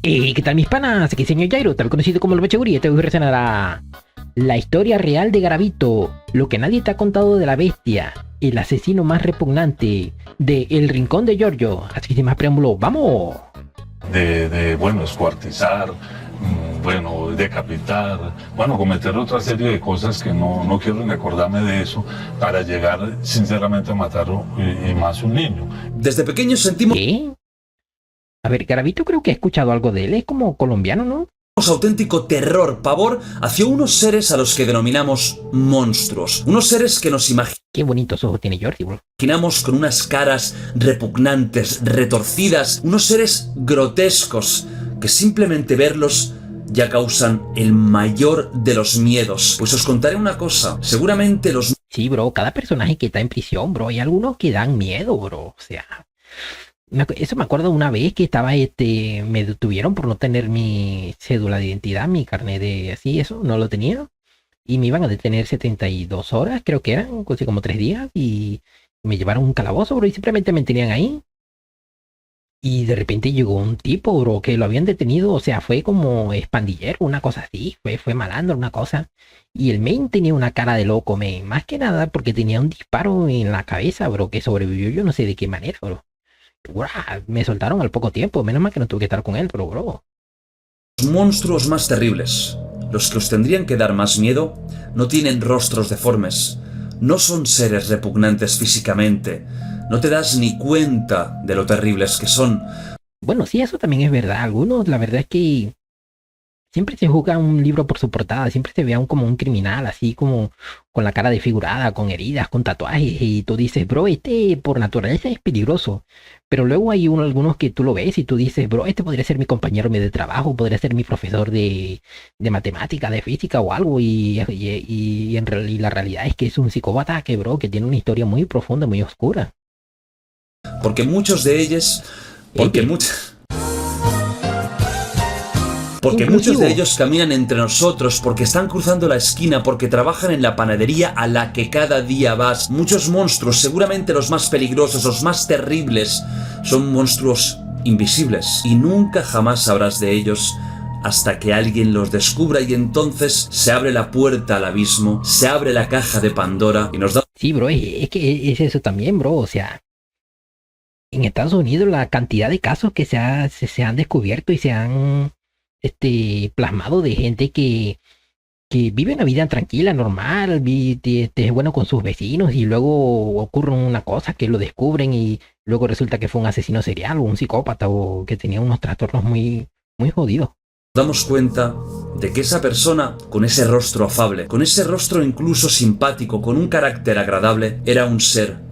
¿Qué tal mis panas? Aquí señor Jairo, también conocido como el Bachaguri, y te voy a reaccionar a la historia real de Garavito, lo que nadie te ha contado de la bestia, el asesino más repugnante de El Rincón de Giorgio. Así que sin más preámbulo, ¡vamos! Bueno, escuartizar, bueno, decapitar, bueno, cometer otra serie de cosas que no quiero ni acordarme de eso para llegar sinceramente a matar y más un niño. Desde pequeños sentimos ¿Qué? A ver, Garavito creo que he escuchado algo de él, es como colombiano, ¿no? auténtico terror, pavor hacia unos seres a los que denominamos monstruos. Unos seres que nos Qué bonitos ojos tiene Jordi, bro. imaginamos con unas caras repugnantes, retorcidas, unos seres grotescos que simplemente verlos ya causan el mayor de los miedos. Pues os contaré una cosa, seguramente los Sí, bro, cada personaje que está en prisión, bro, hay algunos que dan miedo, bro. O sea, eso me acuerdo una vez que estaba, me detuvieron por no tener mi cédula de identidad, mi carnet de así, eso, no lo tenía. Y me iban a detener 72 horas, creo que eran, así como 3 días, y me llevaron a un calabozo, bro, y simplemente me tenían ahí. Y de repente llegó un tipo, bro, que lo habían detenido, o sea, fue como expandillero, una cosa así, fue malandro, una cosa. Y el main tenía una cara de loco, man, más que nada porque tenía un disparo en la cabeza, bro, que sobrevivió yo no sé de qué manera, bro. Guau, me soltaron al poco tiempo, menos mal que no tuve que estar con él, pero bro. monstruos más terribles, los que os tendrían que dar más miedo, no tienen rostros deformes, no son seres repugnantes físicamente, no te das ni cuenta de lo terribles que son. Bueno, sí, eso también es verdad. Algunos, la verdad es que siempre se juzga un libro por su portada, siempre se ve a un como un criminal, así como con la cara desfigurada, con heridas, con tatuajes, y tú dices, bro, este por naturaleza es peligroso. Pero luego hay algunos que tú lo ves y tú dices, bro, este podría ser mi compañero de trabajo, podría ser mi profesor de matemática, de física o algo, y la realidad es que es un psicópata que, bro, que tiene una historia muy profunda, muy oscura. Porque muchos de ellos, porque Ella, muchos... Porque muchos inclusivo. de ellos caminan entre nosotros, porque están cruzando la esquina, porque trabajan en la panadería a la que cada día vas. Muchos monstruos, seguramente los más peligrosos, los más terribles, son monstruos invisibles. Y nunca jamás sabrás de ellos hasta que alguien los descubra, y entonces se abre la puerta al abismo, se abre la caja de Pandora y nos da... Sí, bro, es que es eso también, bro. O sea, en Estados Unidos la cantidad de casos que se han descubierto y se han plasmado de gente que vive una vida tranquila, normal, es bueno con sus vecinos y luego ocurre una cosa que lo descubren y luego resulta que fue un asesino serial o un psicópata o que tenía unos trastornos muy, muy jodidos. damos cuenta de que esa persona, con ese rostro afable, con ese rostro incluso simpático, con un carácter agradable, era un ser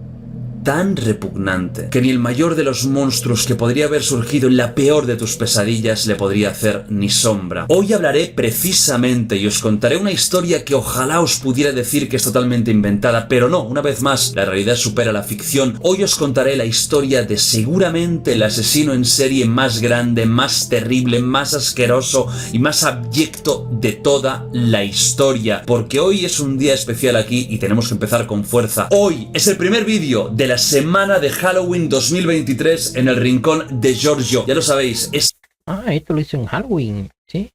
tan repugnante que ni el mayor de los monstruos que podría haber surgido en la peor de tus pesadillas le podría hacer ni sombra. Hoy hablaré precisamente y os contaré una historia que ojalá os pudiera decir que es totalmente inventada, pero no, una vez más, la realidad supera la ficción. Hoy os contaré la historia de seguramente el asesino en serie más grande, más terrible, más asqueroso y más abyecto de toda la historia, porque hoy es un día especial aquí y tenemos que empezar con fuerza. Hoy es el primer vídeo de la semana de Halloween 2023 en el Rincón de Giorgio. Ya lo sabéis, es Esto lo hice en Halloween, ¿sí?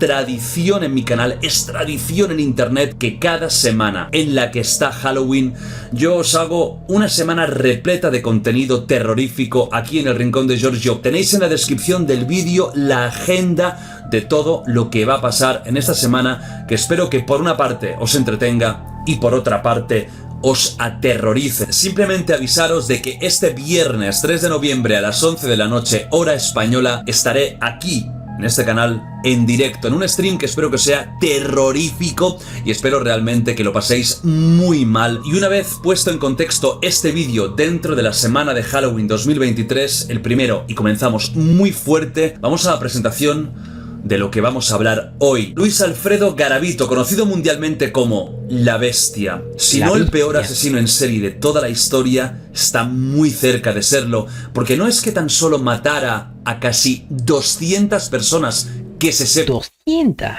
tradición en mi canal, es tradición en internet que cada semana en la que está Halloween yo os hago una semana repleta de contenido terrorífico aquí en el Rincón de Giorgio. Tenéis en la descripción del vídeo la agenda de todo lo que va a pasar en esta semana, que espero que por una parte os entretenga y por otra parte os aterrorice. Simplemente avisaros de que este viernes 3 de noviembre a las 11 de la noche, hora española, estaré aquí en este canal en directo, en un stream que espero que sea terrorífico y espero realmente que lo paséis muy mal. Y una vez puesto en contexto este vídeo dentro de la semana de Halloween 2023, el primero, y comenzamos muy fuerte, vamos a la presentación de lo que vamos a hablar hoy. Luis Alfredo Garavito, conocido mundialmente como La Bestia, si no el peor asesino en serie de toda la historia, está muy cerca de serlo, porque no es que tan solo matara a casi 200 personas que se sepan, 200.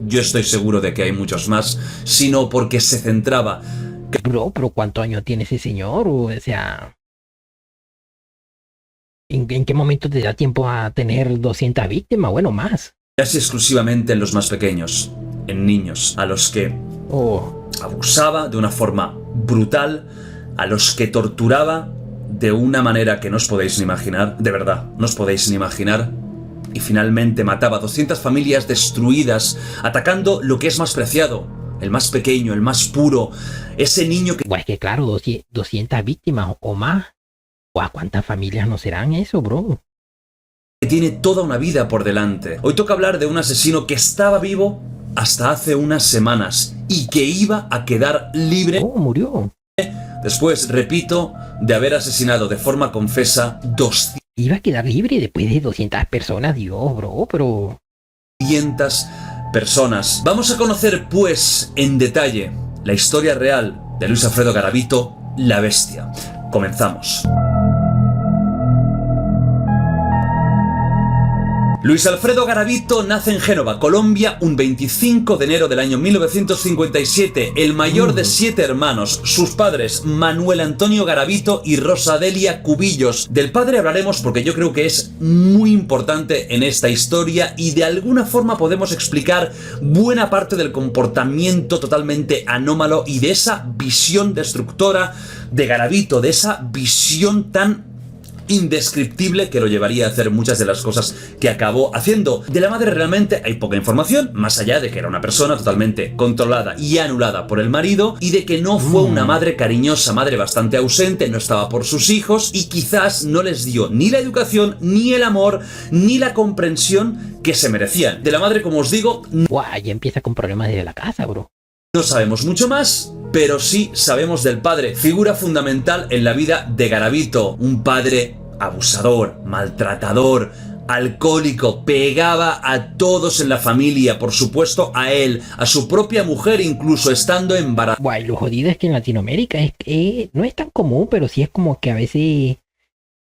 yo estoy seguro de que hay muchos más, sino porque se centraba... Bro, pero ¿cuántos años tiene ese señor? O sea, en qué momento te da tiempo a tener 200 víctimas? Bueno, más. casi exclusivamente en los más pequeños, en niños, a los que Oh, abusaba de una forma brutal, a los que torturaba de una manera que no os podéis ni imaginar, de verdad, no os podéis ni imaginar, y finalmente mataba a 200 familias destruidas, atacando lo que es más preciado, el más pequeño, el más puro, ese niño que pues que claro, 200 víctimas o más. ¿A cuántas familias no serán eso, bro? tiene toda una vida por delante. Hoy toca hablar de un asesino que estaba vivo hasta hace unas semanas y que iba a quedar libre Oh, murió. después, repito, de haber asesinado de forma confesa 200 Iba a quedar libre después de 200 personas, Dios, bro, pero... personas. Vamos a conocer, pues, en detalle la historia real de Luis Alfredo Garavito, la Bestia. Comenzamos. Luis Alfredo Garavito nace en Génova, Colombia, un 25 de enero del año 1957, el mayor de 7 hermanos, sus padres Manuel Antonio Garavito y Rosa Delia Cubillos. Del padre hablaremos porque yo creo que es muy importante en esta historia y de alguna forma podemos explicar buena parte del comportamiento totalmente anómalo y de esa visión destructora de Garavito, de esa visión tan indescriptible que lo llevaría a hacer muchas de las cosas que acabó haciendo. De la madre realmente hay poca información, más allá de que era una persona totalmente controlada y anulada por el marido y de que no fue una madre cariñosa, madre bastante ausente, no estaba por sus hijos y quizás no les dio ni la educación, ni el amor, ni la comprensión que se merecían. De la madre, como os digo, Guau, ya empieza con problemas desde la casa, bro. no sabemos mucho más, pero sí sabemos del padre, figura fundamental en la vida de Garavito, un padre abusador, maltratador, alcohólico, pegaba a todos en la familia, por supuesto a él, a su propia mujer, incluso estando embarazada. Guay, lo jodido es que en Latinoamérica es que no es tan común, pero sí es como que a veces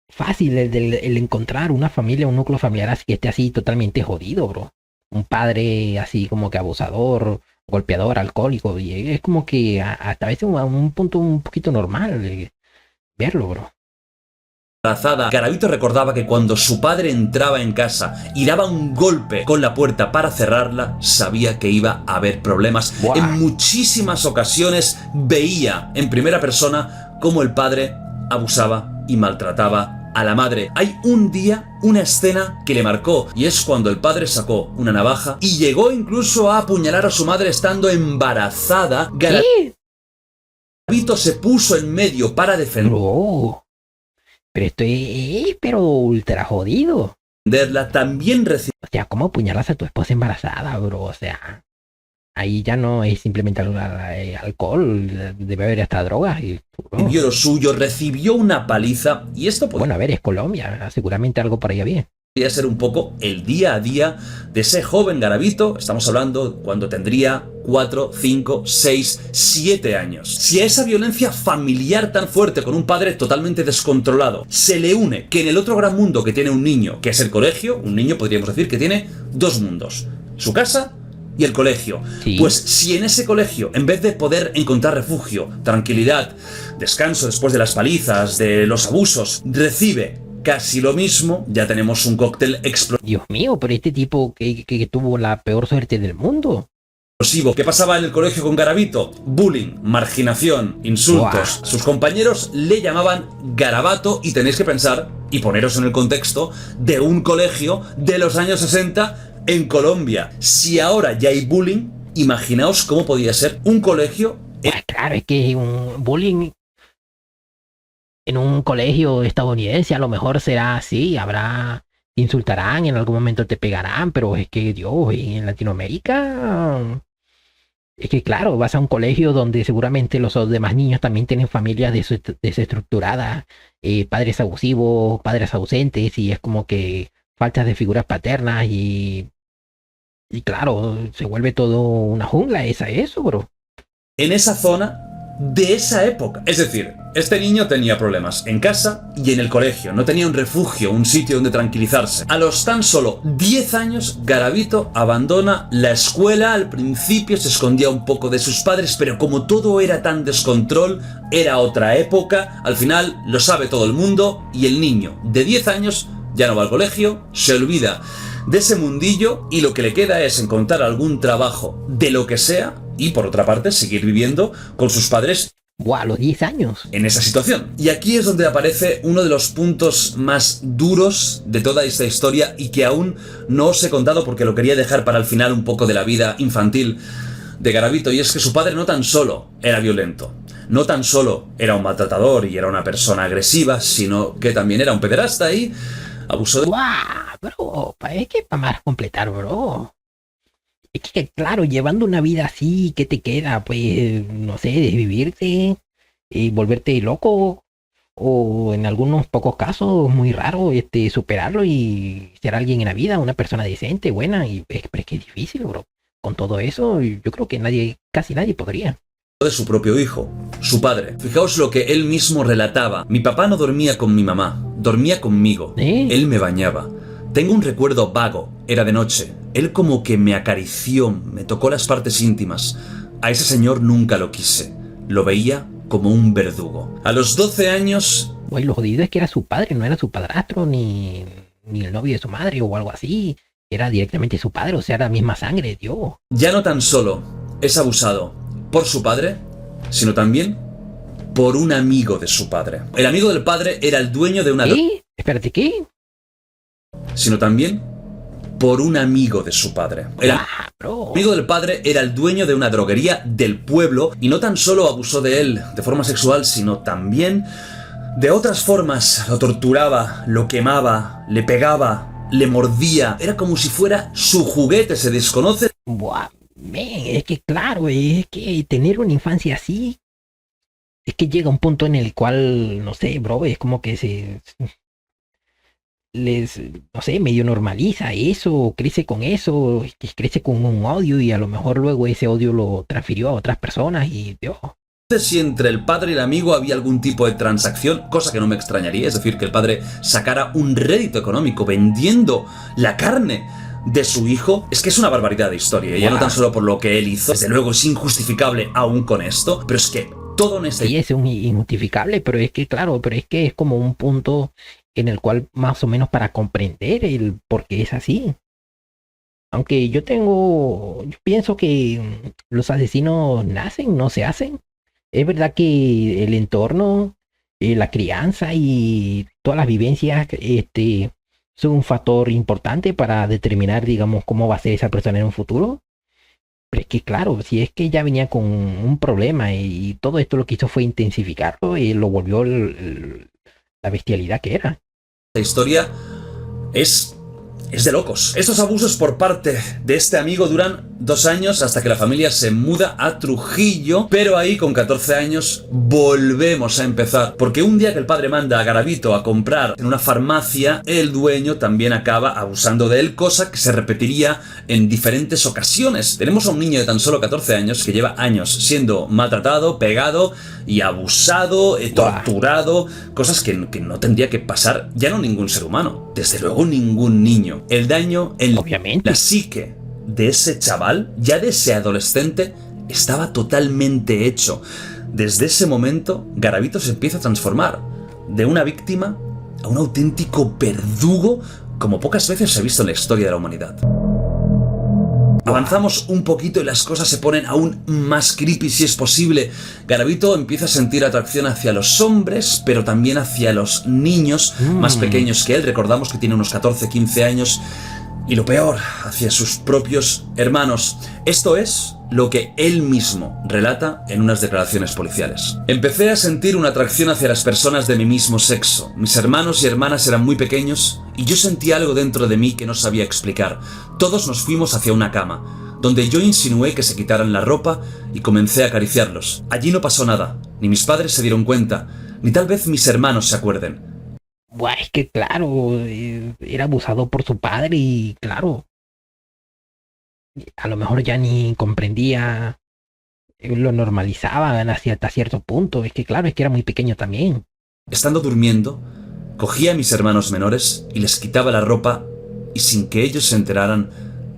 fácil el encontrar una familia, un núcleo familiar así que esté así totalmente jodido, bro. Un padre así como que abusador, golpeador, alcohólico, y es como que hasta a veces a un punto un poquito normal verlo, bro. Garavito recordaba que cuando su padre entraba en casa y daba un golpe con la puerta para cerrarla, sabía que iba a haber problemas. Buah. En muchísimas ocasiones veía en primera persona cómo el padre abusaba y maltrataba a la madre. Hay un día, una escena que le marcó, y es cuando el padre sacó una navaja y llegó incluso a apuñalar a su madre estando embarazada. ¿Qué? Garavito se puso en medio para defenderla. Bro. Pero esto pero ultra jodido. También recibió O sea, ¿cómo apuñalas a tu esposa embarazada, bro? O sea, ahí ya no es simplemente alcohol, debe haber hasta drogas. Bro. lo suyo, recibió una paliza, y esto podría Bueno, a ver, es Colombia, seguramente algo por ahí había. ser un poco el día a día de ese joven Garavito. Estamos hablando cuando tendría 4, 5, 6, 7 años. Si a esa violencia familiar tan fuerte con un padre totalmente descontrolado se le une que en el otro gran mundo que tiene un niño, que es el colegio, un niño podríamos decir que tiene dos mundos, su casa y el colegio. Sí. Pues si en ese colegio, en vez de poder encontrar refugio, tranquilidad, descanso después de las palizas, de los abusos, recibe casi lo mismo, ya tenemos un cóctel Dios mío, pero este tipo que tuvo la peor suerte del mundo. explosivo. ¿Qué pasaba en el colegio con Garavito? Bullying, marginación, insultos. Buah. Sus compañeros le llamaban Garabato y tenéis que pensar y poneros en el contexto de un colegio de los años 60 en Colombia. Si ahora ya hay bullying, imaginaos cómo podía ser un colegio. Pues claro, es que un bullying en un colegio estadounidense a lo mejor será así, te insultarán, en algún momento te pegarán, pero es que Dios, en Latinoamérica, es que claro, vas a un colegio donde seguramente los demás niños también tienen familias desestructuradas, padres abusivos, padres ausentes, y es como que faltas de figuras paternas y claro, se vuelve todo una jungla, eso, bro. En esa zona de esa época. Es decir, este niño tenía problemas en casa y en el colegio, no tenía un refugio, un sitio donde tranquilizarse. A los tan solo 10 años, Garavito abandona la escuela. Al principio se escondía un poco de sus padres, pero como todo era tan descontrol, era otra época, al final lo sabe todo el mundo y el niño de 10 años ya no va al colegio, se olvida de ese mundillo y lo que le queda es encontrar algún trabajo de lo que sea y, por otra parte, seguir viviendo con sus padres. Buah, a los 10 años. En esa situación. Y aquí es donde aparece uno de los puntos más duros de toda esta historia y que aún no os he contado porque lo quería dejar para el final un poco de la vida infantil de Garavito, y es que su padre no tan solo era violento, no tan solo era un maltratador y era una persona agresiva, sino que también era un pederasta y abusó de... Buah, bro, es que para más completar, bro. Es que, claro, llevando una vida así, ¿qué te queda? Pues, no sé, desvivirte, volverte loco, o en algunos pocos casos, muy raro, superarlo y ser alguien en la vida, una persona decente, buena, pero es que es difícil, bro. Con todo eso, yo creo que casi nadie podría. De su propio hijo, su padre. Fijaos lo que él mismo relataba. Mi papá no dormía con mi mamá, dormía conmigo. Él me bañaba. Tengo un recuerdo vago, era de noche. Él como que me acarició, me tocó las partes íntimas. A ese señor nunca lo quise. Lo veía como un verdugo. A los 12 años... Güey, lo jodido es que era su padre, no era su padrastro, ni el novio de su madre o algo así. Era directamente su padre, o sea, era la misma sangre, Dios. Ya no tan solo es abusado por su padre, sino también por un amigo de su padre. El amigo del padre era el dueño de una... ¿Qué? Espérate, ¿qué? Sino también por un amigo de su padre. El amigo del padre era el dueño de una droguería del pueblo y no tan solo abusó de él de forma sexual, sino también de otras formas. Lo torturaba, lo quemaba, le pegaba, le mordía. Era como si fuera su juguete, se desconoce. Buah, es que claro, es que tener una infancia así, es que llega un punto en el cual, no sé, bro, es como que no sé, medio normaliza eso, crece con eso, crece con un odio y a lo mejor luego ese odio lo transfirió a otras personas y Dios. Si entre el padre y el amigo había algún tipo de transacción, cosa que no me extrañaría, es decir, que el padre sacara un rédito económico vendiendo la carne de su hijo, es que es una barbaridad de historia, y ya no tan solo por lo que él hizo, desde luego es injustificable aún con esto, pero es que todo en este... Sí, es injustificable, pero es que claro, pero es que es como un punto en el cual más o menos para comprender el por qué es así. Aunque yo pienso que los asesinos nacen, no se hacen. Es verdad que el entorno, la crianza y todas las vivencias, son un factor importante para determinar, digamos, cómo va a ser esa persona en un futuro. Pero es que claro, si es que ya venía con un problema y todo esto lo que hizo fue intensificarlo y lo volvió la bestialidad que era. La historia es de locos. Estos abusos por parte de este amigo duran 2 años hasta que la familia se muda a Trujillo, pero ahí con 14 años volvemos a empezar, porque un día que el padre manda a Garavito a comprar en una farmacia, el dueño también acaba abusando de él, cosa que se repetiría en diferentes ocasiones. Tenemos a un niño de tan solo 14 años que lleva años siendo maltratado, pegado y abusado, torturado, cosas que no tendría que pasar ya no ningún ser humano, desde luego ningún niño. El daño en la psique de ese chaval, ya de ese adolescente, estaba totalmente hecho. Desde ese momento, Garavito se empieza a transformar de una víctima a un auténtico verdugo como pocas veces se ha visto en la historia de la humanidad. Avanzamos un poquito y las cosas se ponen aún más creepy si es posible. Garavito empieza a sentir atracción hacia los hombres, pero también hacia los niños más pequeños que él. Recordamos que tiene unos 14, 15 años. Y lo peor, hacia sus propios hermanos. Esto es lo que él mismo relata en unas declaraciones policiales. Empecé a sentir una atracción hacia las personas de mi mismo sexo. Mis hermanos y hermanas eran muy pequeños y yo sentía algo dentro de mí que no sabía explicar. Todos nos fuimos hacia una cama, donde yo insinué que se quitaran la ropa y comencé a acariciarlos. Allí no pasó nada, ni mis padres se dieron cuenta, ni tal vez mis hermanos se acuerden. Buah, es que claro, era abusado por su padre y claro, a lo mejor ya ni comprendía lo normalizaban hasta cierto punto. Es que claro, es que era muy pequeño también. Estando durmiendo, cogía a mis hermanos menores y les quitaba la ropa y sin que ellos se enteraran,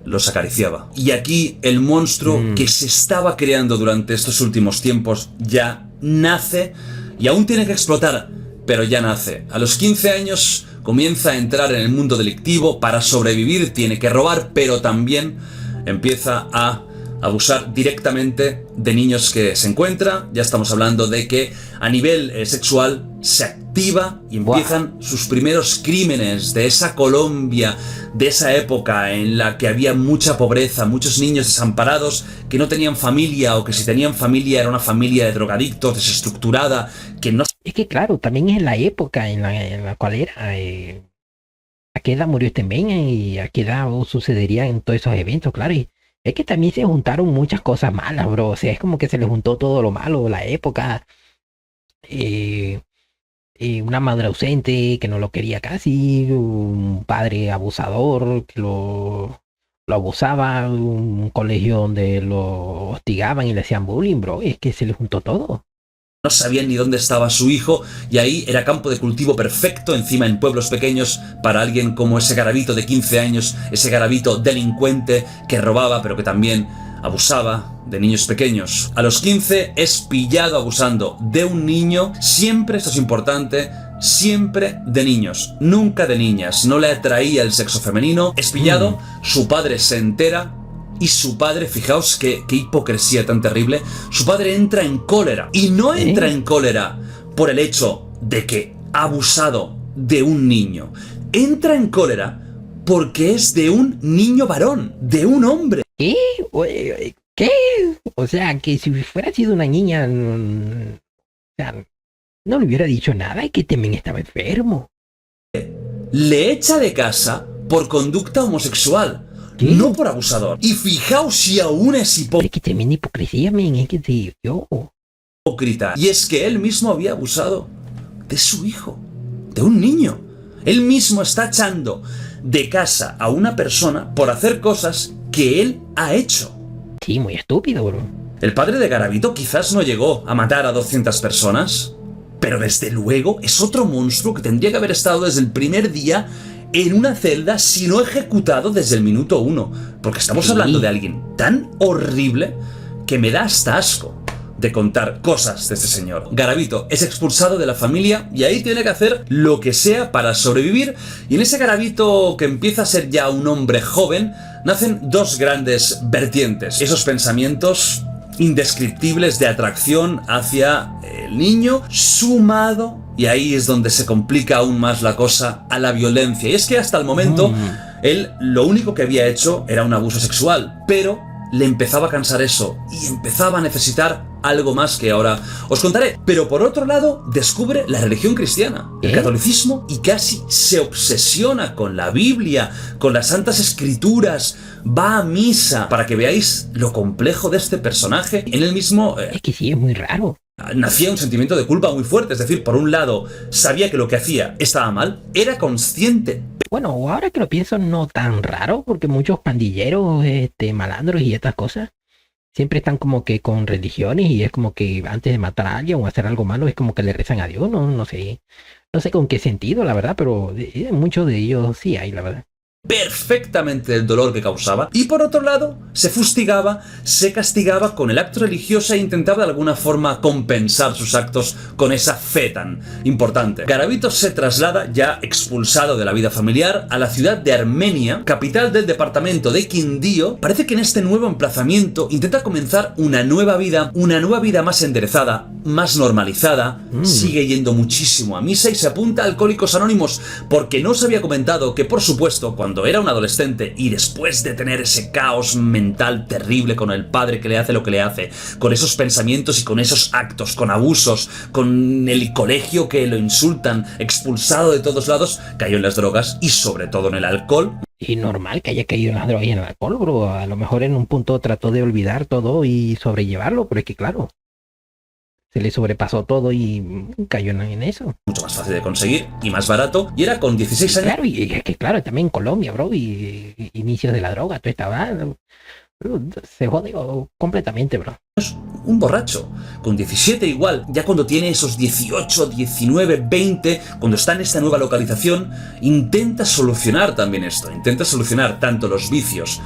los acariciaba. Y aquí el monstruo que se estaba creando durante estos últimos tiempos ya nace y aún tiene que explotar, pero ya nace. A los 15 años comienza a entrar en el mundo delictivo. Para sobrevivir tiene que robar, pero también empieza a abusar directamente de niños que se encuentra. Ya estamos hablando de que a nivel sexual se activa y empiezan sus primeros crímenes de esa Colombia, de esa época en la que había mucha pobreza, muchos niños desamparados que no tenían familia, o que si tenían familia era una familia de drogadictos, desestructurada, que no... Es que claro, también es la época en la cual era. ¿A qué edad murió este men? ¿Y a qué edad sucederían todos esos eventos? Claro, y es que también se juntaron muchas cosas malas, bro. O sea, es como que se le juntó todo lo malo, la época. Una madre ausente que no lo quería casi, un padre abusador que lo abusaba, un colegio donde lo hostigaban y le hacían bullying, bro. Es que se le juntó todo. No sabían ni dónde estaba su hijo, y ahí era campo de cultivo perfecto, encima en pueblos pequeños, para alguien como ese garabito de 15 años, ese garabito delincuente que robaba, pero que también abusaba de niños pequeños. A los 15 es pillado abusando de un niño, siempre, esto es importante, siempre de niños, nunca de niñas. No le atraía el sexo femenino, es pillado, su padre se entera. Y su padre, fijaos qué hipocresía tan terrible, su padre entra en cólera. Y no entra en cólera por el hecho de que ha abusado de un niño. Entra en cólera porque es de un niño varón, de un hombre. ¿Qué? ¿Qué? O sea, que si fuera sido una niña, o sea, no le hubiera dicho nada y que también estaba enfermo. Le echa de casa por conducta homosexual. ¿Qué? No por abusador. Y fijaos si aún es Es que tremenda hipocresía, men. Es que te yo. hipócrita. Y es que él mismo había abusado de su hijo, de un niño. Él mismo está echando de casa a una persona por hacer cosas que él ha hecho. Sí, muy estúpido, bro. El padre de Garabito quizás no llegó a matar a 200 personas, pero desde luego es otro monstruo que tendría que haber estado desde el primer día en una celda, si no ejecutado desde el minuto 1. Porque estamos hablando de alguien tan horrible que me da hasta asco de contar cosas de este señor. Garabito es expulsado de la familia y ahí tiene que hacer lo que sea para sobrevivir. Y en ese Garabito, que empieza a ser ya un hombre joven, nacen dos grandes vertientes. Esos pensamientos indescriptibles de atracción hacia el niño, sumado, y ahí es donde se complica aún más la cosa, a la violencia. Y es que hasta el momento él lo único que había hecho era un abuso sexual, pero le empezaba a cansar eso y empezaba a necesitar algo más que ahora os contaré. Pero por otro lado, descubre la religión cristiana, el catolicismo, y casi se obsesiona con la Biblia, con las santas escrituras, va a misa, para que veáis lo complejo de este personaje. En él mismo Es que sí, es muy raro. nacía un sentimiento de culpa muy fuerte. Es decir, por un lado, sabía que lo que hacía estaba mal, era consciente. Bueno, ahora que lo pienso, no tan raro, porque muchos pandilleros, malandros y estas cosas, siempre están como que con religiones, y es como que antes de matar a alguien o hacer algo malo, es como que le rezan a Dios, no sé. No sé con qué sentido, la verdad, pero muchos de ellos sí hay, la verdad. Perfectamente el dolor que causaba, y por otro lado se fustigaba, se castigaba con el acto religioso e intentaba de alguna forma compensar sus actos con esa fe tan importante. Garabito se traslada, ya expulsado de la vida familiar, a la ciudad de Armenia, capital del departamento de Quindío. Parece que en este nuevo emplazamiento intenta comenzar una nueva vida más enderezada, más normalizada. Sigue yendo muchísimo a misa y se apunta a Alcohólicos Anónimos, porque no os había comentado que, por supuesto, cuando era un adolescente y después de tener ese caos mental terrible con el padre que le hace lo que le hace, con esos pensamientos y con esos actos, con abusos, con el colegio que lo insultan, expulsado de todos lados, cayó en las drogas y sobre todo en el alcohol. Y normal que haya caído en las drogas y en el alcohol, bro. A lo mejor en un punto trató de olvidar todo y sobrellevarlo, pero es que claro, se le sobrepasó todo y cayó en eso. Mucho más fácil de conseguir y más barato, y era con 16 años. Claro, y es que claro, también en Colombia, bro, y inicios de la droga, todo estaba Se jodió completamente, bro. Un borracho, con 17 igual, ya cuando tiene esos 18, 19, 20, cuando está en esta nueva localización, intenta solucionar también esto, intenta solucionar tanto los vicios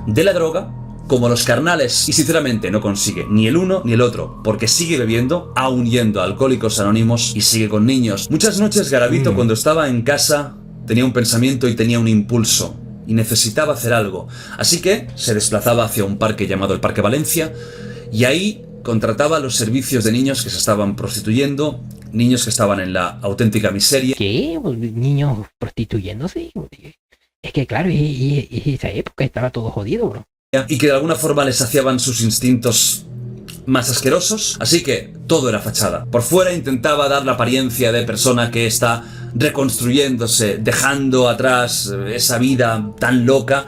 de la droga como los carnales, y sinceramente no consigue ni el uno ni el otro, porque sigue bebiendo, aún yendo a Alcohólicos Anónimos y sigue con niños. Muchas noches Garavito cuando estaba en casa tenía un pensamiento y tenía un impulso, y necesitaba hacer algo, así que se desplazaba hacia un parque llamado el Parque Valencia, y ahí contrataba los servicios de niños que se estaban prostituyendo, niños que estaban en la auténtica miseria. ¿Qué? ¿Niños prostituyéndose? Es que claro, esa época estaba todo jodido, bro. Y que de alguna forma les saciaban sus instintos más asquerosos, así que todo era fachada. Por fuera intentaba dar la apariencia de persona que está reconstruyéndose, dejando atrás esa vida tan loca,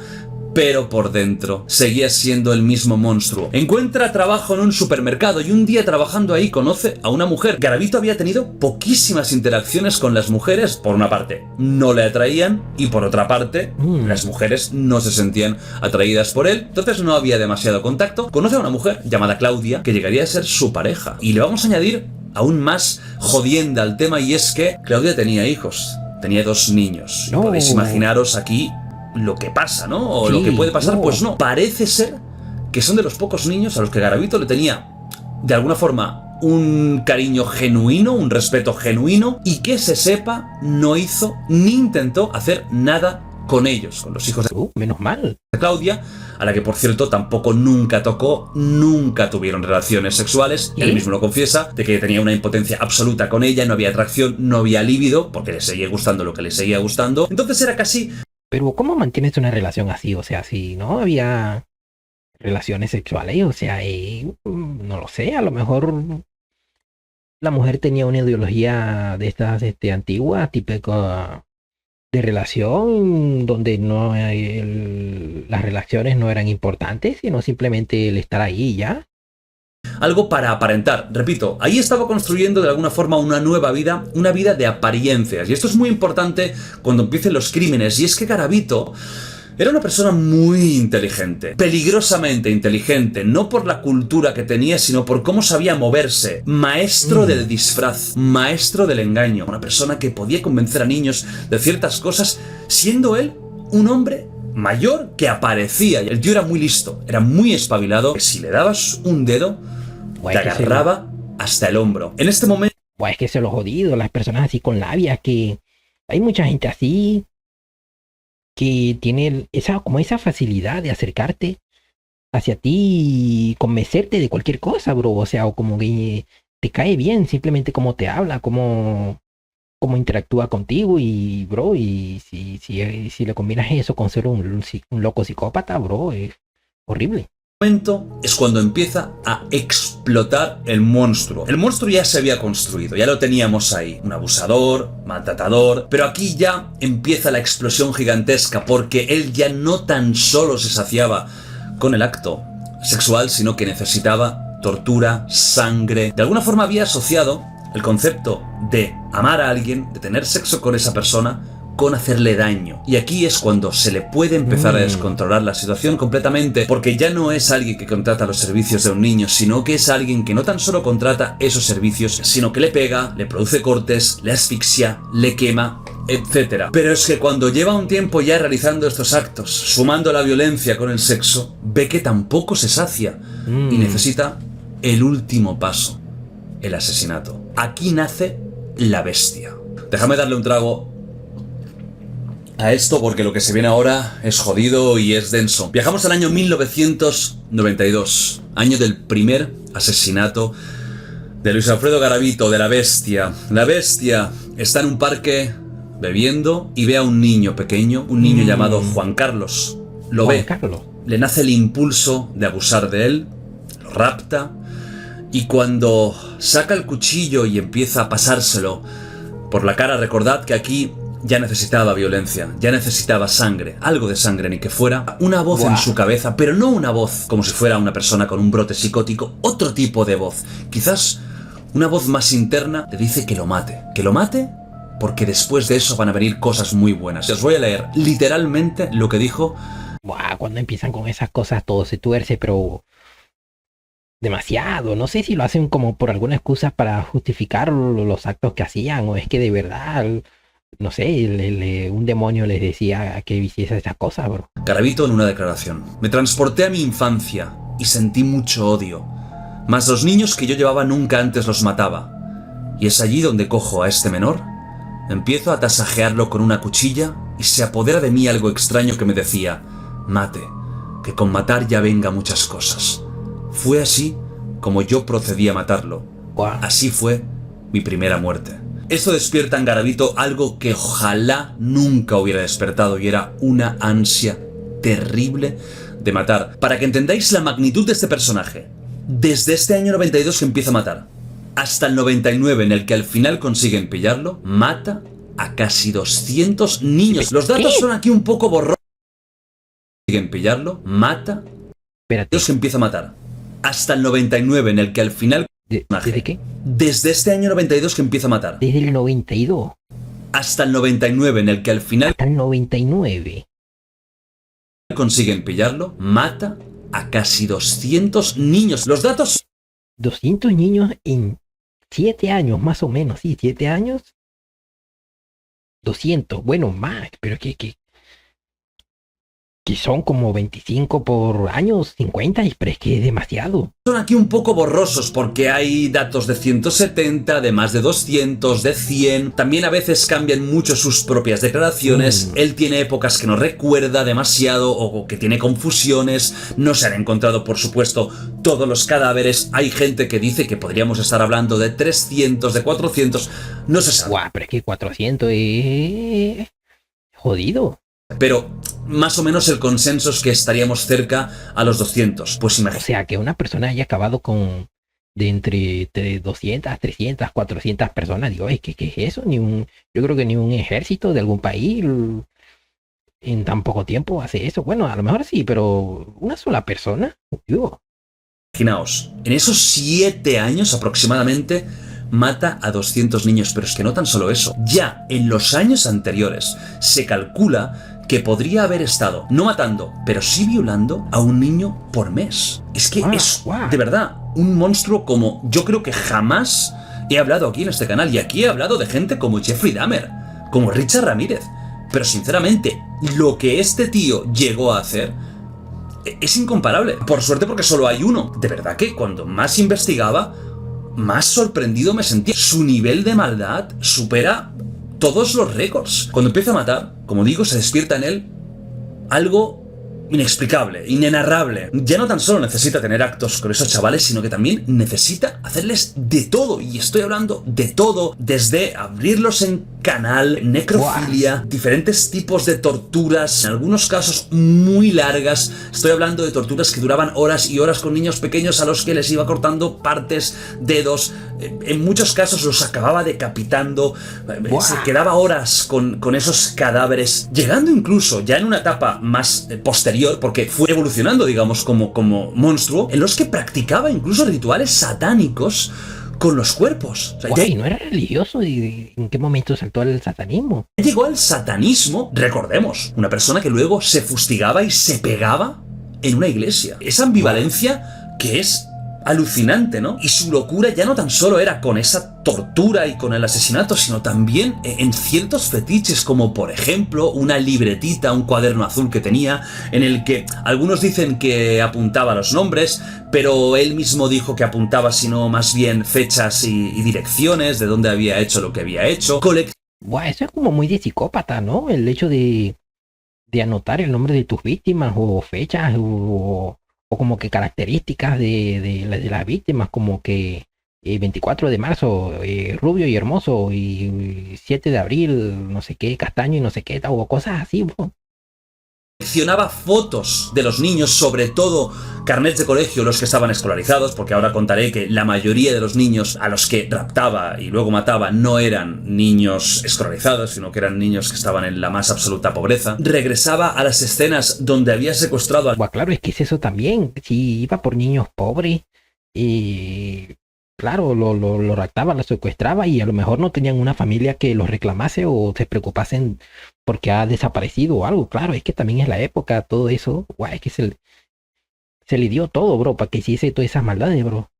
pero por dentro seguía siendo el mismo monstruo. Encuentra trabajo en un supermercado y un día trabajando ahí conoce a una mujer. Garavito había tenido poquísimas interacciones con las mujeres. Por una parte, no le atraían, y por otra parte, las mujeres no se sentían atraídas por él, entonces no había demasiado contacto. Conoce a una mujer llamada Claudia, que llegaría a ser su pareja. Y le vamos a añadir aún más jodienda al tema, y es que Claudia tenía hijos, tenía 2 niños. No. Podéis imaginaros aquí lo que pasa, ¿no? O Sí, lo que puede pasar, no. pues no. Parece ser que son de los pocos niños a los que Garavito le tenía, de alguna forma, un cariño genuino, un respeto genuino, y que se sepa, no hizo ni intentó hacer nada con ellos, con los hijos de Menos mal. Claudia, a la que por cierto tampoco nunca tocó, nunca tuvieron relaciones sexuales. ¿Sí? Él mismo lo confiesa, de que tenía una impotencia absoluta con ella, no había atracción, no había líbido, porque le seguía gustando lo que le seguía gustando. Entonces era casi... Pero ¿cómo mantienes una relación así? O sea, si no había relaciones sexuales, o sea, no lo sé, a lo mejor la mujer tenía una ideología de estas antiguas, típica de relación, donde no las relaciones no eran importantes, sino simplemente el estar ahí y ya. algo para aparentar. Repito, ahí estaba construyendo de alguna forma una nueva vida, una vida de apariencias. Y esto es muy importante cuando empiecen los crímenes. Y es que Garavito era una persona muy inteligente, peligrosamente inteligente, no por la cultura que tenía, sino por cómo sabía moverse. Maestro del disfraz, maestro del engaño. Una persona que podía convencer a niños de ciertas cosas, siendo él un hombre mayor que aparecía. Y el tío era muy listo, era muy espabilado, que si le dabas un dedo, te agarraba hasta el hombro. En este momento... Es que se lo jodido, las personas así con labia, que hay mucha gente así que tiene esa facilidad de acercarte hacia ti y convencerte de cualquier cosa, bro. O sea, o como que te cae bien simplemente cómo te habla, cómo interactúa contigo, y bro, y si le combinas eso con ser un loco psicópata, bro, es horrible. Momento es cuando empieza a explotar el monstruo. El monstruo ya se había construido, ya lo teníamos ahí, un abusador, maltratador, pero aquí ya empieza la explosión gigantesca, porque él ya no tan solo se saciaba con el acto sexual, sino que necesitaba tortura, sangre. De alguna forma había asociado el concepto de amar a alguien, de tener sexo con esa persona, con hacerle daño. Y aquí es cuando se le puede empezar a descontrolar la situación completamente, porque ya no es alguien que contrata los servicios de un niño, sino que es alguien que no tan solo contrata esos servicios, sino que le pega, le produce cortes, le asfixia, le quema, etc. Pero es que cuando lleva un tiempo ya realizando estos actos, sumando la violencia con el sexo, ve que tampoco se sacia y necesita el último paso, el asesinato. Aquí nace la bestia. Déjame darle un trago a esto, porque lo que se viene ahora es jodido y es denso. Viajamos al año 1992, año del primer asesinato de Luis Alfredo Garavito, de la bestia. La bestia está en un parque bebiendo y ve a un niño pequeño, un niño llamado Juan Carlos. Lo ve, le nace el impulso de abusar de él, lo rapta, y cuando saca el cuchillo y empieza a pasárselo por la cara, recordad que aquí ya necesitaba violencia, ya necesitaba sangre, algo de sangre, ni que fuera una voz en su cabeza, pero no una voz como si fuera una persona con un brote psicótico, otro tipo de voz, quizás una voz más interna, le dice que lo mate porque después de eso van a venir cosas muy buenas. Os voy a leer literalmente lo que dijo Buah, cuando empiezan con esas cosas todo se tuerce, pero demasiado. No sé si lo hacen como por alguna excusa para justificar los actos que hacían o es que de verdad, no sé, un demonio les decía que hiciese esas cosas, bro. Garavito en una declaración: me transporté a mi infancia y sentí mucho odio, mas los niños que yo llevaba nunca antes los mataba. Y es allí donde cojo a este menor, empiezo a tasajearlo con una cuchilla y se apodera de mí algo extraño que me decía: mate, que con matar ya venga muchas cosas. Fue así como yo procedí a matarlo. Buah. Así fue mi primera muerte. Esto despierta en Garavito algo que ojalá nunca hubiera despertado, y era una ansia terrible de matar. Para que entendáis la magnitud de este personaje, desde este año 92 que empieza a matar, hasta el 99 en el que al final consiguen pillarlo, mata a casi 200 niños. Los datos son aquí un poco borrosos. Consiguen pillarlo, mata Espérate, Dios que empieza a matar. Hasta el 99 en el que al final... ¿desde qué? Desde este año 92 que empieza a matar. Desde el 92 Hasta el 99 en el que al final hasta el 99. consiguen pillarlo, mata a casi 200 niños. Los datos... 200 niños en 7 años, más o menos, sí, 7 años. 200, bueno, más, pero que son como 25 por año, 50, pero es que es demasiado. Son aquí un poco borrosos porque hay datos de 170, de más de 200, de 100. También a veces cambian mucho sus propias declaraciones. Él tiene épocas que no recuerda demasiado o que tiene confusiones. No se han encontrado, por supuesto, todos los cadáveres. Hay gente que dice que podríamos estar hablando de 300, de 400. No se sabe. Guau, pero es que 400 es jodido. Pero más o menos el consenso es que estaríamos cerca a los 200. Pues O imagínate. sea, que una persona haya acabado con de entre 200, 300, 400 personas, digo, ¿qué es eso? Yo creo que ni un ejército de algún país en tan poco tiempo hace eso. Bueno, a lo mejor sí, pero una sola persona, digo, Imaginaos, en esos 7 años aproximadamente mata a 200 niños, pero es que no tan solo eso. Ya en los años anteriores se calcula que podría haber estado no matando, pero sí violando a un niño por mes. Es que es, de verdad, un monstruo como yo creo que jamás he hablado aquí en este canal. Y aquí he hablado de gente como Jeffrey Dahmer, como Richard Ramírez. Pero sinceramente, lo que este tío llegó a hacer es incomparable. Por suerte, porque solo hay uno. De verdad que cuando más investigaba, más sorprendido me sentía. Su nivel de maldad supera todos los récords. Cuando empieza a matar, como digo, se despierta en él algo inexplicable, inenarrable. Ya no tan solo necesita tener actos con esos chavales, sino que también necesita hacerles de todo. Y estoy hablando de todo, desde abrirlos en canal, necrofilia, diferentes tipos de torturas, en algunos casos muy largas. Estoy hablando de torturas que duraban horas y horas con niños pequeños a los que les iba cortando partes, dedos. En muchos casos los acababa decapitando. Se quedaba horas con esos cadáveres, llegando incluso ya en una etapa más posterior, porque fue evolucionando, digamos, como monstruo, en los que practicaba incluso rituales satánicos con los cuerpos. O sea, ¿y no era religioso? ¿Y en qué momento saltó al satanismo? Llegó al satanismo, recordemos, una persona que luego se fustigaba y se pegaba en una iglesia. Esa ambivalencia que es alucinante, ¿no? Y su locura ya no tan solo era con esa tortura y con el asesinato, sino también en ciertos fetiches, como por ejemplo una libretita, un cuaderno azul que tenía, en el que algunos dicen que apuntaba los nombres, pero él mismo dijo que apuntaba sino más bien fechas y direcciones de dónde había hecho lo que había hecho. Eso es como muy de psicópata, ¿no? El hecho de anotar el nombre de tus víctimas o fechas o como que características de las víctimas, como que 24 de marzo, rubio y hermoso, y 7 de abril, no sé qué, castaño y no sé qué, o cosas así, bro. Coleccionaba fotos de los niños, sobre todo carnets de colegio, los que estaban escolarizados, porque ahora contaré que la mayoría de los niños a los que raptaba y luego mataba no eran niños escolarizados, sino que eran niños que estaban en la más absoluta pobreza. Regresaba a las escenas donde había secuestrado a... Claro, es que es eso también, si iba por niños pobres, claro, lo raptaba, lo secuestraba y a lo mejor no tenían una familia que los reclamase o se preocupasen porque ha desaparecido o algo. Claro, es que también es la época, todo eso, guay, es que se le dio todo, bro, para que hiciese todas esas maldades, bro.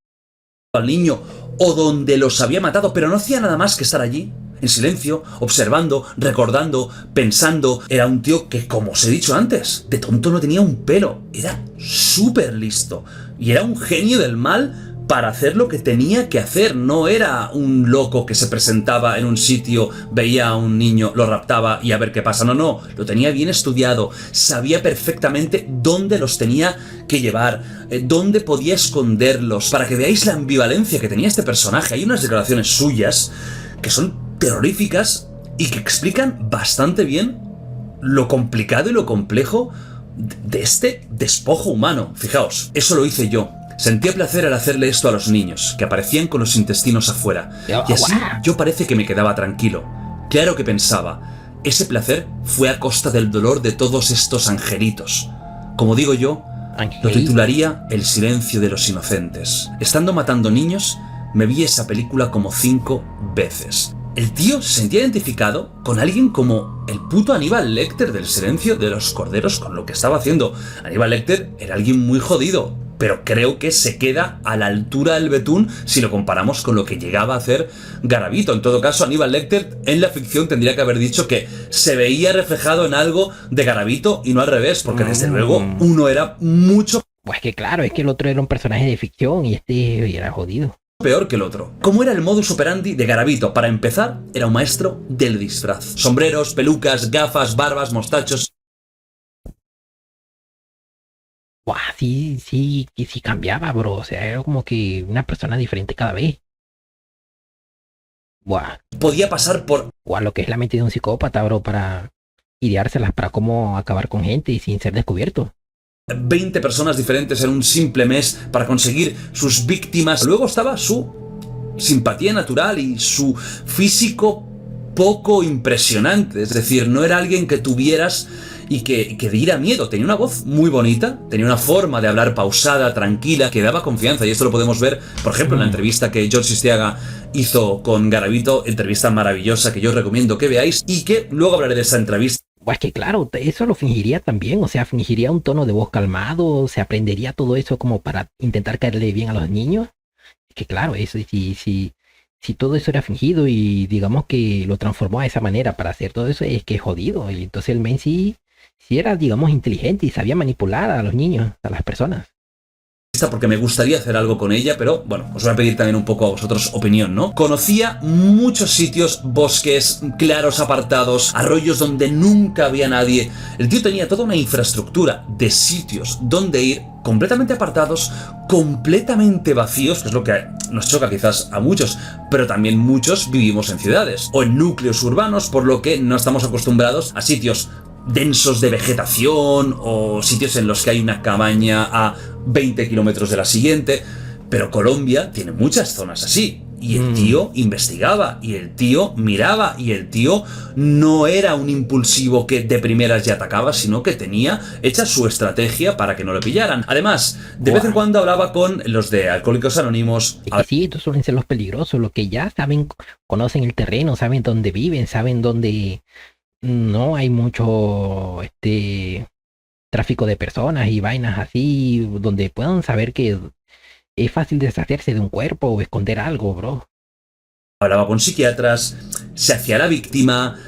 Al niño o donde los había matado, pero no hacía nada más que estar allí, en silencio, observando, recordando, pensando. Era un tío que, como os he dicho antes, de tonto no tenía un pelo. Era súper listo. Y era un genio del mal para hacer lo que tenía que hacer. No era un loco que se presentaba en un sitio, veía a un niño, lo raptaba y a ver qué pasa. No, lo tenía bien estudiado. Sabía perfectamente dónde los tenía que llevar, dónde podía esconderlos. Para que veáis la ambivalencia que tenía este personaje. Hay unas declaraciones suyas que son terroríficas y que explican bastante bien lo complicado y lo complejo de este despojo humano. Fijaos, eso lo hice yo. Sentía placer al hacerle esto a los niños, que aparecían con los intestinos afuera. Y así yo parece que me quedaba tranquilo. Claro que pensaba, ese placer fue a costa del dolor de todos estos angelitos. Como digo yo, lo titularía El silencio de los inocentes. Estando matando niños, me vi esa película como 5 veces. El tío se sentía identificado con alguien como el puto Aníbal Lecter del Silencio de los Corderos con lo que estaba haciendo. Aníbal Lecter era alguien muy jodido, pero creo que se queda a la altura del betún si lo comparamos con lo que llegaba a hacer Garavito. En todo caso, Aníbal Lecter en la ficción tendría que haber dicho que se veía reflejado en algo de Garavito y no al revés, porque desde luego uno era mucho... Pues que claro, es que el otro era un personaje de ficción y este era jodido. Peor que el otro. ¿Cómo era el modus operandi de Garavito? Para empezar, era un maestro del disfraz. Sombreros, pelucas, gafas, barbas, mostachos... Buah, sí cambiaba, bro. O sea, era como que una persona diferente cada vez. Buah. Podía pasar por... Buah, lo que es la mente de un psicópata, bro, para ideárselas para cómo acabar con gente y sin ser descubierto. 20 personas diferentes en un simple mes para conseguir sus víctimas. Luego estaba su simpatía natural y su físico poco impresionante. Es decir, no era alguien que tuvieras y que diera miedo. Tenía una voz muy bonita, tenía una forma de hablar pausada, tranquila, que daba confianza. Y esto lo podemos ver, por ejemplo, en la entrevista que George Istiaga hizo con Garavito. Entrevista maravillosa que yo os recomiendo que veáis y que luego hablaré de esa entrevista. Pues que claro, eso lo fingiría también, o sea, fingiría un tono de voz calmado, se aprendería todo eso como para intentar caerle bien a los niños. Es que claro, eso, si todo eso era fingido y digamos que lo transformó a esa manera para hacer todo eso, es que es jodido. Y entonces el men sí era, digamos, inteligente y sabía manipular a los niños, a las personas. Porque me gustaría hacer algo con ella, pero bueno, os voy a pedir también un poco a vosotros opinión, ¿no? Conocía muchos sitios, bosques, claros apartados, arroyos donde nunca había nadie. El tío tenía toda una infraestructura de sitios donde ir completamente apartados, completamente vacíos, que es lo que nos choca quizás a muchos, pero también muchos vivimos en ciudades o en núcleos urbanos, por lo que no estamos acostumbrados a sitios densos de vegetación o sitios en los que hay una cabaña a 20 kilómetros de la siguiente. Pero Colombia tiene muchas zonas así. Y el tío investigaba, y el tío miraba, y el tío no era un impulsivo que de primeras ya atacaba, sino que tenía hecha su estrategia para que no lo pillaran. Además, de vez en cuando hablaba con los de Alcohólicos Anónimos. Sí, estos suelen ser los peligrosos, los que ya saben, conocen el terreno, saben dónde viven, saben dónde no hay mucho tráfico de personas y vainas así, donde puedan saber que es fácil deshacerse de un cuerpo o esconder algo, bro. Hablaba con psiquiatras, se hacía la víctima,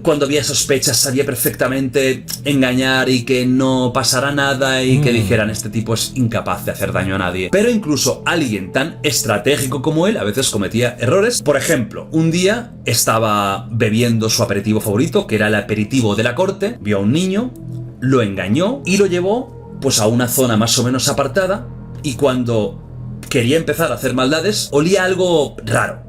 cuando había sospechas sabía perfectamente engañar y que no pasara nada y que dijeran este tipo es incapaz de hacer daño a nadie. Pero incluso alguien tan estratégico como él a veces cometía errores. Por ejemplo, un día estaba bebiendo su aperitivo favorito, que era el aperitivo de la corte, vio a un niño, lo engañó y lo llevó pues a una zona más o menos apartada, y cuando quería empezar a hacer maldades olía algo raro,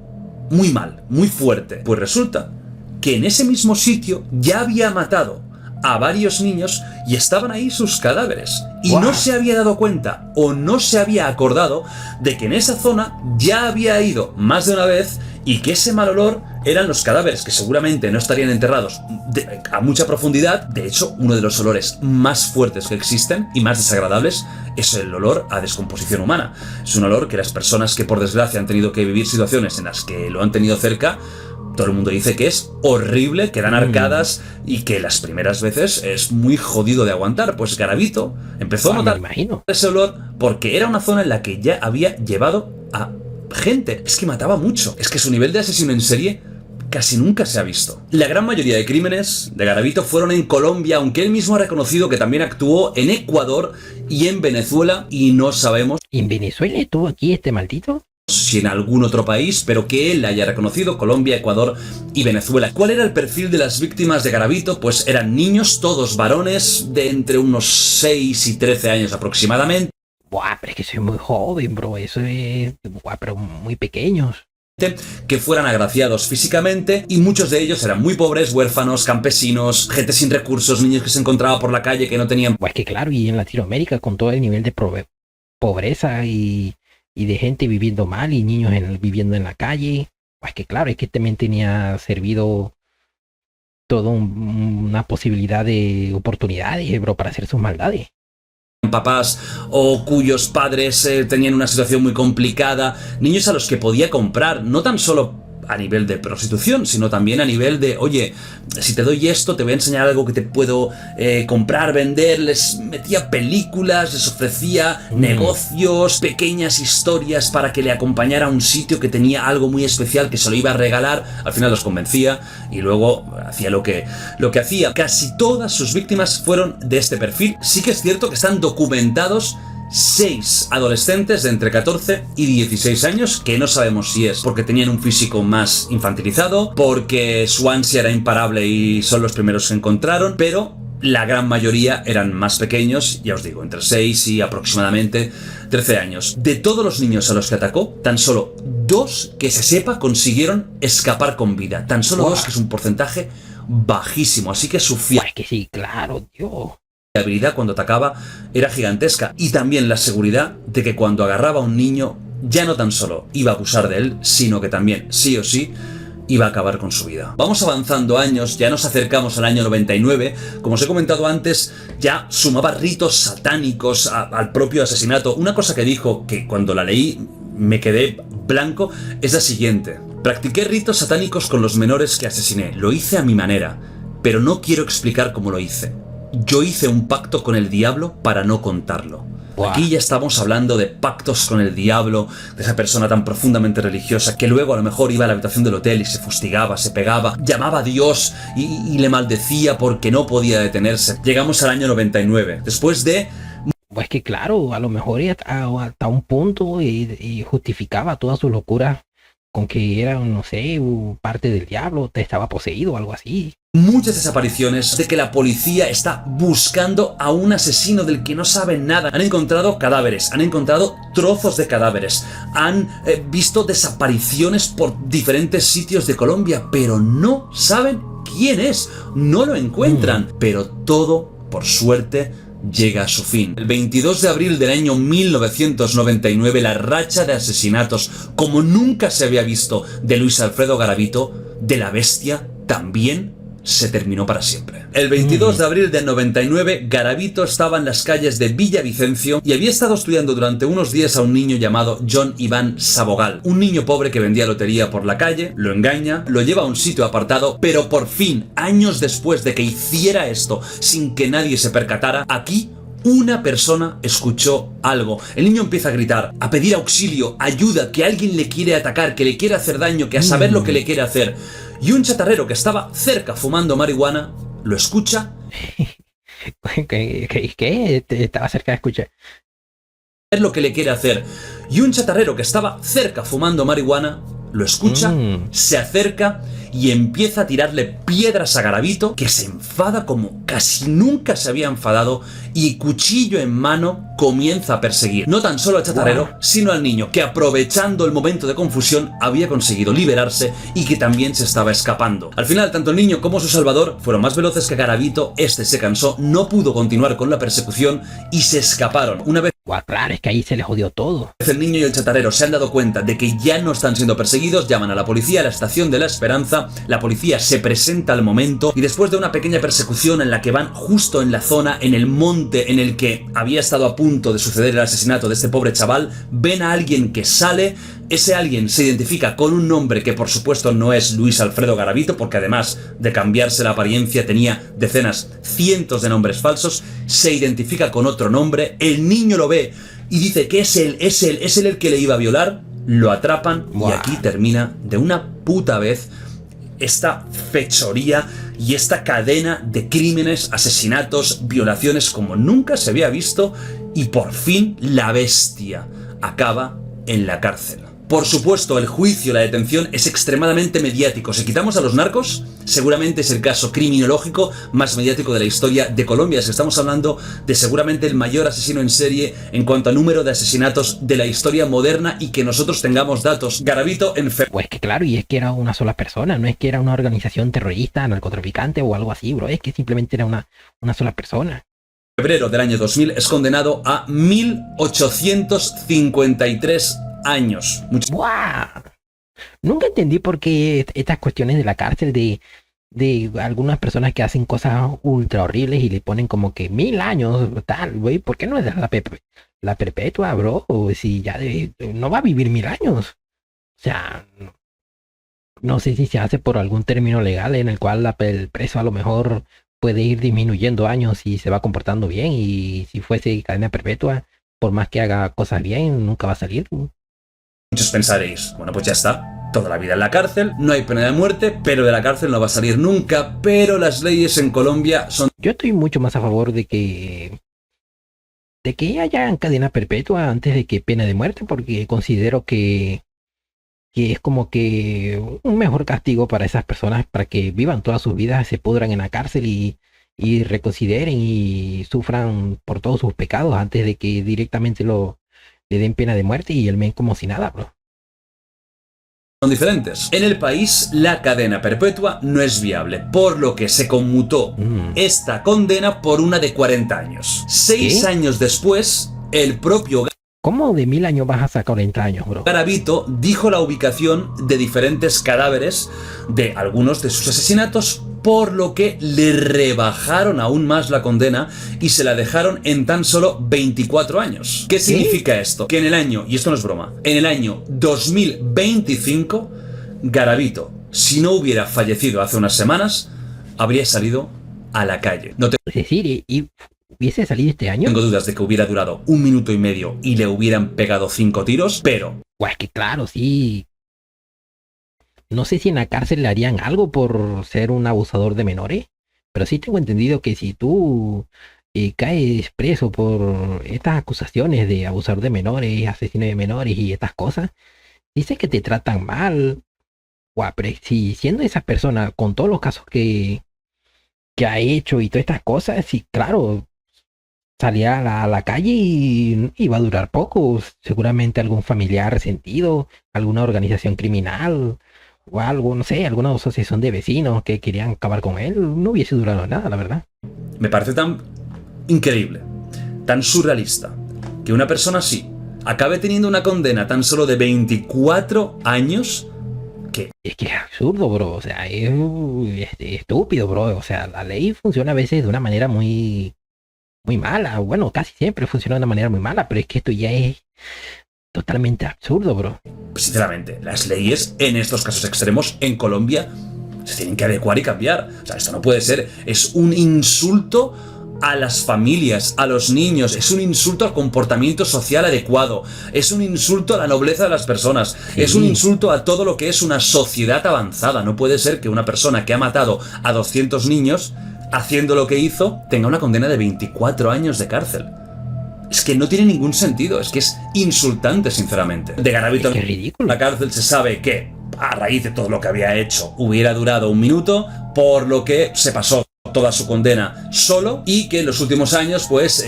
muy mal, muy fuerte. Pues resulta que en ese mismo sitio ya había matado a varios niños y estaban ahí sus cadáveres. Y no se había dado cuenta o no se había acordado de que en esa zona ya había ido más de una vez y que ese mal olor eran los cadáveres, que seguramente no estarían enterrados a mucha profundidad. De hecho, uno de los olores más fuertes que existen y más desagradables es el olor a descomposición humana. Es un olor que las personas que por desgracia han tenido que vivir situaciones en las que lo han tenido cerca, todo el mundo dice que es horrible, que dan arcadas y que las primeras veces es muy jodido de aguantar. Pues Garavito empezó a notar ese olor porque era una zona en la que ya había llevado a gente. Es que mataba mucho. Es que su nivel de asesino en serie casi nunca se ha visto. La gran mayoría de crímenes de Garavito fueron en Colombia, aunque él mismo ha reconocido que también actuó en Ecuador y en Venezuela, y no sabemos... ¿En Venezuela estuvo aquí este maldito? Si en algún otro país, pero que él haya reconocido Colombia, Ecuador y Venezuela. ¿Cuál era el perfil de las víctimas de Garavito? Pues eran niños, todos varones, de entre unos 6 y 13 años aproximadamente. Buah, pero es que soy muy joven, bro, eso es... Buah, pero muy pequeños. Que fueran agraciados físicamente, y muchos de ellos eran muy pobres, huérfanos, campesinos, gente sin recursos, niños que se encontraban por la calle que no tenían... Pues que claro, y en Latinoamérica con todo el nivel de pobreza y de gente viviendo mal y niños viviendo en la calle, pues que claro, es que también tenía servido toda una posibilidad de oportunidades, bro, para hacer sus maldades. Papás o cuyos padres tenían una situación muy complicada, niños a los que podía comprar, no tan solo a nivel de prostitución, sino también a nivel de, oye, si te doy esto, te voy a enseñar algo que te puedo comprar, vender. Les metía películas, les ofrecía negocios, pequeñas historias para que le acompañara a un sitio que tenía algo muy especial que se lo iba a regalar. Al final los convencía y luego hacía lo que hacía. Casi todas sus víctimas fueron de este perfil. Sí que es cierto que están documentados 6 adolescentes de entre 14 y 16 años, que no sabemos si es porque tenían un físico más infantilizado, porque su ansia era imparable y son los primeros que encontraron, pero la gran mayoría eran más pequeños, ya os digo, entre 6 y aproximadamente 13 años. De todos los niños a los que atacó, tan solo 2 que se sepa consiguieron escapar con vida. Tan solo 2, que es un porcentaje bajísimo, así que su Pues que sí, claro, Dios. La habilidad cuando atacaba era gigantesca, y también la seguridad de que cuando agarraba a un niño ya no tan solo iba a abusar de él, sino que también, sí o sí, iba a acabar con su vida. Vamos avanzando años, ya nos acercamos al año 99, como os he comentado antes, ya sumaba ritos satánicos al propio asesinato. Una cosa que dijo, que cuando la leí me quedé blanco, es la siguiente: practiqué ritos satánicos con los menores que asesiné, lo hice a mi manera, pero no quiero explicar cómo lo hice. Yo hice un pacto con el diablo para no contarlo. Aquí ya estamos hablando de pactos con el diablo, de esa persona tan profundamente religiosa que luego a lo mejor iba a la habitación del hotel y se fustigaba, se pegaba, llamaba a Dios y le maldecía porque no podía detenerse. Llegamos al año 99, después de... Pues que claro, a lo mejor hasta un punto y justificaba toda su locura con que era, no sé, parte del diablo, te estaba poseído o algo así. Muchas desapariciones de que la policía está buscando a un asesino del que no saben nada. Han encontrado cadáveres, han encontrado trozos de cadáveres, han visto desapariciones por diferentes sitios de Colombia, pero no saben quién es, no lo encuentran. Pero todo, por suerte, llega a su fin. El 22 de abril del año 1999, la racha de asesinatos como nunca se había visto de Luis Alfredo Garavito, de la bestia, también se terminó para siempre. El 22 de abril del 99, Garavito estaba en las calles de Villavicencio y había estado estudiando durante unos días a un niño llamado John Iván Sabogal, un niño pobre que vendía lotería por la calle, lo engaña, lo lleva a un sitio apartado, pero por fin, años después de que hiciera esto sin que nadie se percatara, aquí una persona escuchó algo. El niño empieza a gritar, a pedir auxilio, ayuda, que alguien le quiere atacar, que le quiere hacer daño, que a saber lo que le quiere hacer. Y un chatarrero que estaba cerca fumando marihuana lo escucha. ¿Qué? Estaba cerca de escuchar. Lo que le quiere hacer. Y un chatarrero que estaba cerca fumando marihuana lo escucha, se acerca y empieza a tirarle piedras a Garavito, que se enfada como casi nunca se había enfadado y cuchillo en mano comienza a perseguir no tan solo al chatarrero, sino al niño, que aprovechando el momento de confusión había conseguido liberarse y que también se estaba escapando. Al final, tanto el niño como su salvador fueron más veloces que Garavito. Este se cansó, no pudo continuar con la persecución y se escaparon. Una vez Buah, claro, es que ahí se les jodió todo. El niño y el chatarrero se han dado cuenta de que ya no están siendo perseguidos, llaman a la policía a la estación de La Esperanza, la policía se presenta al momento y después de una pequeña persecución en la que van justo en la zona, en el monte en el que había estado a punto de suceder el asesinato de este pobre chaval, ven a alguien que sale, ese alguien se identifica con un nombre que por supuesto no es Luis Alfredo Garavito, porque además de cambiarse la apariencia tenía decenas, cientos de nombres falsos, se identifica con otro nombre, el niño lo ve y dice que es él el que le iba a violar, lo atrapan. Wow. Y aquí termina de una puta vez esta fechoría y esta cadena de crímenes, asesinatos, violaciones como nunca se había visto, y por fin la bestia acaba en la cárcel. Por supuesto, el juicio, la detención es extremadamente mediático. Si quitamos a los narcos, seguramente es el caso criminológico más mediático de la historia de Colombia. Es que estamos hablando de seguramente el mayor asesino en serie en cuanto a número de asesinatos de la historia moderna, y que nosotros tengamos datos. Garavito enfermo. Pues que claro, y es que era una sola persona, no es que era una organización terrorista, narcotraficante o algo así, bro. Es que simplemente era una sola persona. En febrero del año 2000 es condenado a 1853 años. ¡Wow! Nunca entendí por qué estas cuestiones de la cárcel de algunas personas que hacen cosas ultra horribles y le ponen como que 1000 años, tal, güey. ¿Por qué no es la perpetua, bro? O si ya no va a vivir 1000 años. O sea, no sé si se hace por algún término legal en el cual el preso a lo mejor puede ir disminuyendo años y se va comportando bien, y si fuese cadena perpetua, por más que haga cosas bien, nunca va a salir. Muchos pensaréis, bueno, pues ya está, toda la vida en la cárcel, no hay pena de muerte, pero de la cárcel no va a salir nunca. Pero las leyes en Colombia son... Yo estoy mucho más a favor de que haya cadena perpetua antes de que pena de muerte, porque considero que es como que un mejor castigo para esas personas, para que vivan todas sus vidas, se pudran en la cárcel y reconsideren y sufran por todos sus pecados antes de que directamente le den pena de muerte y el men como si nada, bro. Son diferentes. En el país, la cadena perpetua no es viable, por lo que se conmutó esta condena por una de 40 años. 6 años después, el propio... ¿Cómo de 1000 años vas a sacar 40 años, bro? Garavito dijo la ubicación de diferentes cadáveres de algunos de sus asesinatos, por lo que le rebajaron aún más la condena y se la dejaron en tan solo 24 años. ¿Qué significa esto? Que en el año, y esto no es broma, en el año 2025, Garavito, si no hubiera fallecido hace unas semanas, habría salido a la calle. No te... Es decir, y ¿hubiese salido este año? Tengo dudas de que hubiera durado 1 minuto y medio y le hubieran pegado 5 tiros, pero... Pues que claro, sí. No sé si en la cárcel le harían algo por ser un abusador de menores, pero sí tengo entendido que si tú caes preso por estas acusaciones de abusador de menores, asesino de menores y estas cosas, dice que te tratan mal. Guau, pero si siendo esa persona con todos los casos que ha hecho y todas estas cosas, sí, claro, salía a la calle y va a durar poco. Seguramente algún familiar resentido, alguna organización criminal o algo, no sé, alguna asociación de vecinos que querían acabar con él, no hubiese durado nada, la verdad. Me parece tan increíble, tan surrealista, que una persona así acabe teniendo una condena tan solo de 24 años. Es que es absurdo, bro. O sea, es estúpido, bro. O sea, la ley funciona a veces de una manera muy mala. Bueno, casi siempre funciona de una manera muy mala, pero es que esto ya es totalmente absurdo, bro. Sinceramente, las leyes en estos casos extremos en Colombia se tienen que adecuar y cambiar. O sea, esto no puede ser. Es un insulto a las familias, a los niños, es un insulto al comportamiento social adecuado, es un insulto a la nobleza de las personas, es un insulto a todo lo que es una sociedad avanzada. No puede ser que una persona que ha matado a 200 niños haciendo lo que hizo tenga una condena de 24 años de cárcel. Es que no tiene ningún sentido, es que es insultante, sinceramente. De Garavito en la cárcel se sabe que, a raíz de todo lo que había hecho, hubiera durado 1 minuto, por lo que se pasó. toda su condena solo y que en los últimos años pues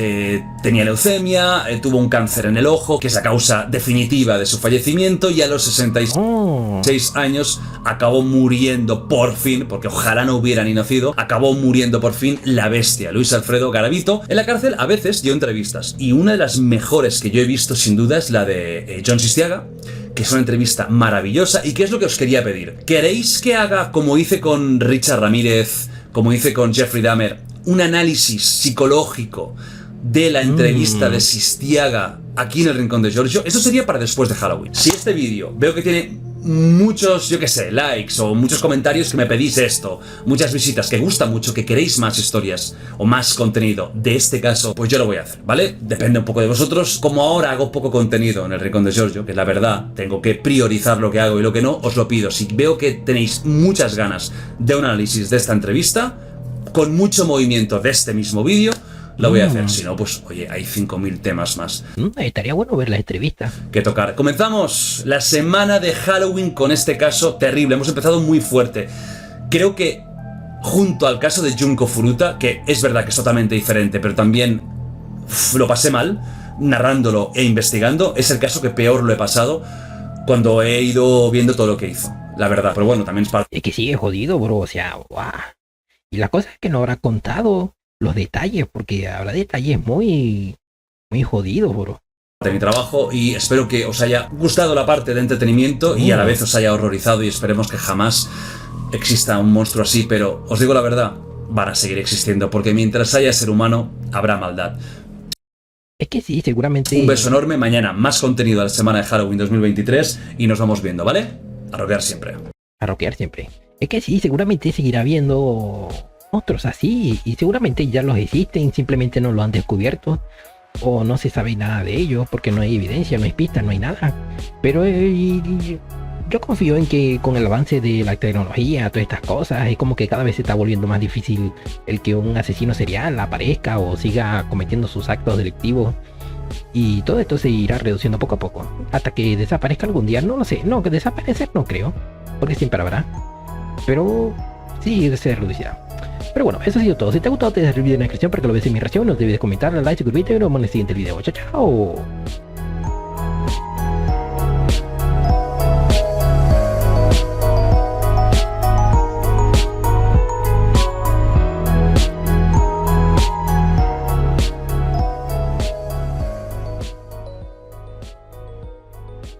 tenía leucemia, tuvo un cáncer en el ojo, que es la causa definitiva de su fallecimiento, y a los 66 años acabó muriendo por fin, porque ojalá no hubiera ni nacido, acabó muriendo por fin la bestia, Luis Alfredo Garavito. En la cárcel a veces dio entrevistas, y una de las mejores que yo he visto sin duda es la de Jon Sistiaga, que es una entrevista maravillosa. ¿Y qué es lo que os quería pedir? ¿Queréis que haga, como hice con Richard Ramírez, como hice con Jeffrey Dahmer, un análisis psicológico de la entrevista de Sistiaga aquí en el Rincón de Giorgio? Eso sería para después de Halloween. Si este vídeo veo que tiene muchos, yo qué sé, likes o muchos comentarios que me pedís esto, muchas visitas, que gusta mucho, que queréis más historias o más contenido de este caso, pues yo lo voy a hacer, ¿vale? Depende un poco de vosotros. Como ahora hago poco contenido en el Rincón de Giorgio, que la verdad, tengo que priorizar lo que hago y lo que no, os lo pido. Si veo que tenéis muchas ganas de un análisis de esta entrevista, con mucho movimiento de este mismo vídeo, lo voy a hacer. Si no, pues oye, hay 5000 temas más estaría bueno ver las entrevistas que tocar. Comenzamos la semana de Halloween con este caso terrible. Hemos empezado muy fuerte. Creo que junto al caso de Junko Furuta, que es verdad que es totalmente diferente, pero también lo pasé mal narrándolo e investigando, es el caso que peor lo he pasado cuando he ido viendo todo lo que hizo, la verdad. Pero bueno, también es parte. Es que sigue jodido, bro, o sea, guau. Y la cosa es que no habrá contado los detalles, porque habrá detalles muy jodidos, bro. De mi trabajo, y espero que os haya gustado la parte de entretenimiento y a la vez os haya horrorizado, y esperemos que jamás exista un monstruo así, pero os digo la verdad, van a seguir existiendo, porque mientras haya ser humano, habrá maldad. Es que sí, seguramente. Un beso enorme, mañana más contenido a la semana de Halloween 2023 y nos vamos viendo, ¿vale? A rockear siempre. A rockear siempre. Es que sí, seguramente seguirá habiendo monstruos así, y seguramente ya los existen, simplemente no lo han descubierto o no se sabe nada de ellos porque no hay evidencia, no hay pistas, no hay nada. Pero yo confío en que con el avance de la tecnología, todas estas cosas, es como que cada vez se está volviendo más difícil el que un asesino serial aparezca o siga cometiendo sus actos delictivos, y todo esto se irá reduciendo poco a poco hasta que desaparezca algún día. No lo sé, no, que desaparecer no creo, porque siempre habrá, pero sí se reducirá. Pero bueno, eso ha sido todo. Si te ha gustado, te dejo el video en la descripción para que lo veas en mi reacción. No te olvides comentar, like, suscribirte y nos vemos en el siguiente video. Chao, chao.